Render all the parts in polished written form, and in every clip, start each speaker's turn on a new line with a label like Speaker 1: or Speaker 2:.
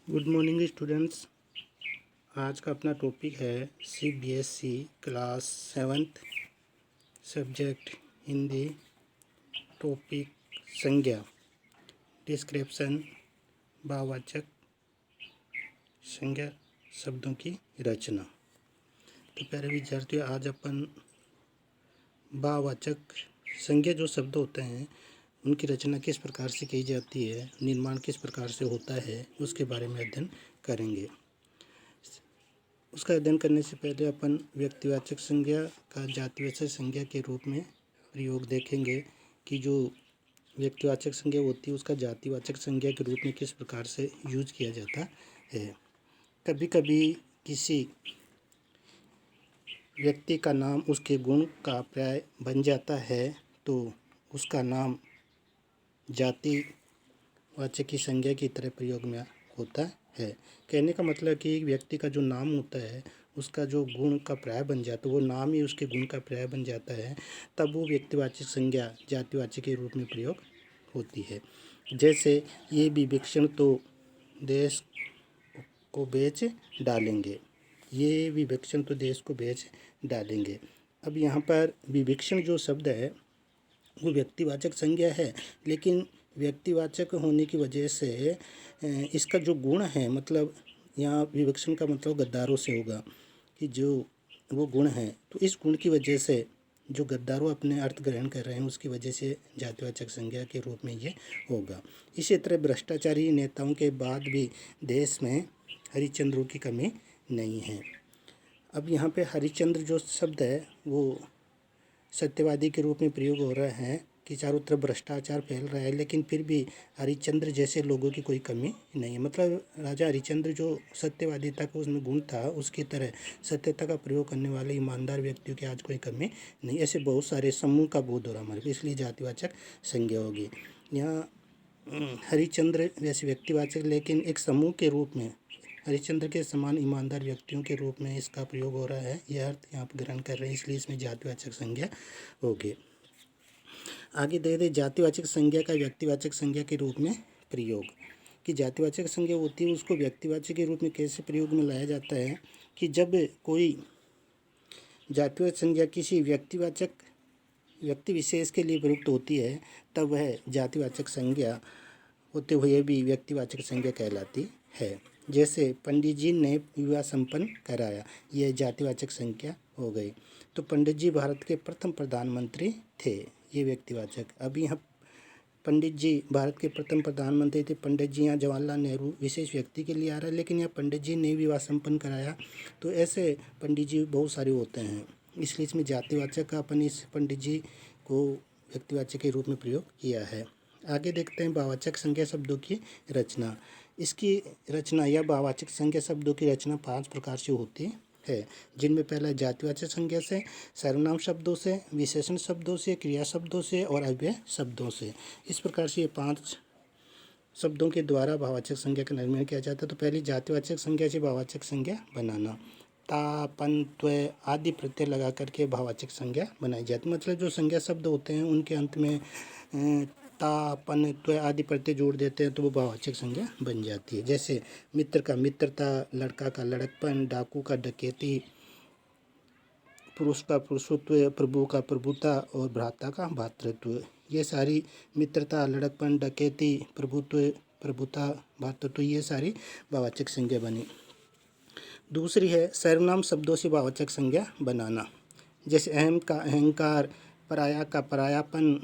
Speaker 1: Good morning students. आज का अपना टॉपिक है CBSE class 7th subject Hindi. Topic संज्ञा, डिस्क्रिप्शन, भाववाचक संज्ञा शब्दों की रचना। तो प्यारे विद्यार्थियों, आज अपन भाववाचक संज्ञा जो शब्द होते हैं उनकी रचना किस प्रकार से की जाती है, निर्माण किस प्रकार से होता है, उसके बारे में अध्ययन करेंगे। उसका अध्ययन करने से पहले अपन व्यक्तिवाचक संज्ञा का जातिवाचक संज्ञा के रूप में प्रयोग देखेंगे कि जो व्यक्तिवाचक संज्ञा होती है उसका जातिवाचक संज्ञा के रूप में किस प्रकार से यूज किया जाता है। कभी कभी किसी व्यक्ति का नाम उसके गुण का पर्याय बन जाता है तो उसका नाम जातिवाचक की संज्ञा की तरह प्रयोग में होता है। कहने का मतलब कि एक व्यक्ति का जो नाम होता है उसका जो गुण का पर्याय बन जाता है, वो नाम ही उसके गुण का पर्याय बन जाता है, तब वो व्यक्तिवाचक संज्ञा जातिवाचक के रूप में प्रयोग होती है। जैसे ये विभीषण तो देश को बेच डालेंगे, ये विभीषण तो देश को बेच डालेंगे। अब यहाँ पर विभीषण जो शब्द है वो व्यक्तिवाचक संज्ञा है, लेकिन व्यक्तिवाचक होने की वजह से इसका जो गुण है, मतलब यहाँ विवक्षण का मतलब गद्दारों से होगा कि जो वो गुण है, तो इस गुण की वजह से जो गद्दारों अपने अर्थ ग्रहण कर रहे हैं उसकी वजह से जातिवाचक संज्ञा के रूप में ये होगा। इसी तरह भ्रष्टाचारी नेताओं के बाद भी देश में हरिश्चंद्रों की कमी नहीं है। अब यहाँ पे हरिश्चंद्र जो शब्द है वो सत्यवादी के रूप में प्रयोग हो रहा है कि चारों तरफ भ्रष्टाचार फैल रहा है, लेकिन फिर भी हरिश्चंद्र जैसे लोगों की कोई कमी नहीं है। मतलब राजा हरिश्चंद्र जो सत्यवादिता का उसमें गुण था, उसकी तरह सत्यता का प्रयोग करने वाले ईमानदार व्यक्तियों की आज कोई कमी नहीं। ऐसे बहुत सारे समूह का बोध हो रहा हमारे, इसलिए जातिवाचक संज्ञा होगी। यहाँ हरिश्चंद्र वैसे व्यक्तिवाचक, लेकिन एक समूह के रूप में हरिश्चंद्र के समान ईमानदार व्यक्तियों के रूप में इसका प्रयोग हो रहा है, यह अर्थ यहाँ पर ग्रहण कर रहे हैं, इसलिए इसमें जातिवाचक संज्ञा होगी। आगे दे दे जातिवाचक संज्ञा का व्यक्तिवाचक संज्ञा के रूप में प्रयोग। कि जातिवाचक संज्ञा होती है उसको व्यक्तिवाचक के रूप में कैसे प्रयोग में लाया जाता है कि जब कोई जातिवाचक संज्ञा किसी व्यक्ति विशेष के लिए प्रयुक्त होती है तब वह जातिवाचक संज्ञा होते हुए भी व्यक्तिवाचक संज्ञा कहलाती है। जैसे पंडित जी ने विवाह संपन्न कराया, यह जातिवाचक संज्ञा हो गई। तो पंडित जी भारत के प्रथम प्रधानमंत्री थे, ये व्यक्तिवाचक। अभी यहाँ पंडित जी भारत के प्रथम प्रधानमंत्री थे, पंडित जी यहाँ जवाहरलाल नेहरू विशेष व्यक्ति के लिए आ रहा है, लेकिन यहाँ पंडित जी ने विवाह संपन्न कराया, तो ऐसे पंडित जी बहुत सारे होते हैं, इसलिए इसमें जातिवाचक का अपन इस पंडित जी को व्यक्तिवाचक के रूप में प्रयोग किया है। आगे देखते हैं भाववाचक संज्ञा शब्दों की रचना। इसकी रचना या भाववाचक संज्ञा शब्दों की रचना 5 प्रकार से होती है, जिनमें पहला जातिवाचक संज्ञा से, सर्वनाम शब्दों से, विशेषण शब्दों से, क्रिया शब्दों से और अव्यय शब्दों से। इस प्रकार से ये 5 शब्दों के द्वारा भाववाचक संज्ञा का निर्माण किया जाता है। तो पहली जातिवाचक संज्ञा से भाववाचक संज्ञा बनाना। ता, पन, त्व आदि प्रत्यय लगा करके भाववाचक संज्ञा बनाई जाती है। मतलब जो संज्ञा शब्द होते हैं उनके अंत में ता, पन, त्व आदि प्रत्यय जोड़ देते हैं तो वो भाववाचक संज्ञा बन जाती है। जैसे मित्र का मित्रता, लड़का का लड़कपन, डाकू का डकैती, पुरुष का पुरुषत्व, प्रभु का प्रभुता और भ्राता का भातृत्व। ये सारी मित्रता, लड़कपन, डकैती, प्रभुत्व, प्रभुता, भातृत्व, ये सारी भाववाचक संज्ञा बनी। दूसरी है सर्वनाम शब्दों से भाववाचक संज्ञा बनाना। जैसे अहम का अहंकार, पराया का परायापन,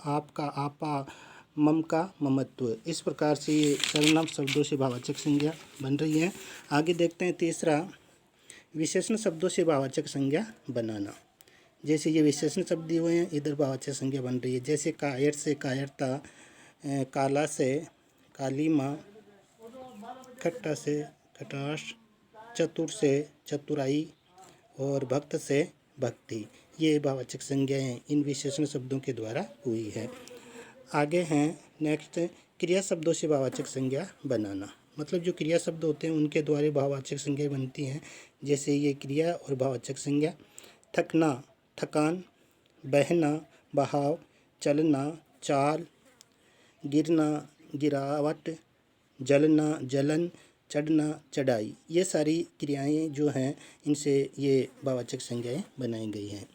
Speaker 1: आप का आपा, मम का ममत्व। इस प्रकार से ये सर्वनाम शब्दों से भाववाचक संज्ञा बन रही है। आगे देखते हैं तीसरा, विशेषण शब्दों से भाववाचक संज्ञा बनाना। जैसे ये विशेषण शब्द दिए हुए हैं, इधर भाववाचक संज्ञा बन रही है। जैसे कायर से कायरता, काला से कालीमा, खट्टा से खटास, चतुर से चतुराई और भक्त से भक्ति। ये भाववाचक संज्ञाएँ इन विशेषण शब्दों के द्वारा हुई है। आगे हैं नेक्स्ट, क्रिया शब्दों से भाववाचक संज्ञा बनाना। मतलब जो क्रिया शब्द होते हैं उनके द्वारा भाववाचक संज्ञा बनती हैं। जैसे ये क्रिया और भाववाचक संज्ञा। थकना, थकान, बहना, बहाव, चलना, चाल, गिरना, गिरावट, जलना, जलन, चढ़ना, चढ़ाई, ये सारी क्रियाएं जो हैं इनसे ये भाववाचक संज्ञाएं बनाई गई हैं।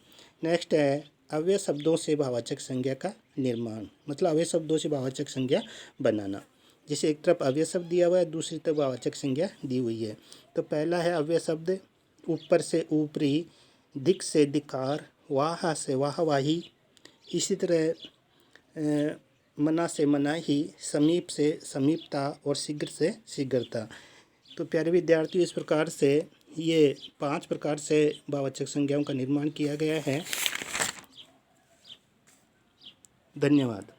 Speaker 1: नेक्स्ट है अव्यय शब्दों से भाववाचक संज्ञा का निर्माण, मतलब अव्यय शब्दों से भाववाचक संज्ञा बनाना। जैसे एक तरफ अव्यय शब्द दिया हुआ है, दूसरी तरफ भाववाचक संज्ञा दी हुई है। तो पहला है अव्यय शब्द ऊपर से ऊपरी, दिक से दिकार, वाह से वाहवाही। इसी तरह मना से मनाही, समीप से समीपता और शीघ्र से शीघ्रता। तो प्यारे विद्यार्थियों, इस प्रकार से ये 5 प्रकार से भाववाचक संज्ञाओं का निर्माण किया गया है। धन्यवाद।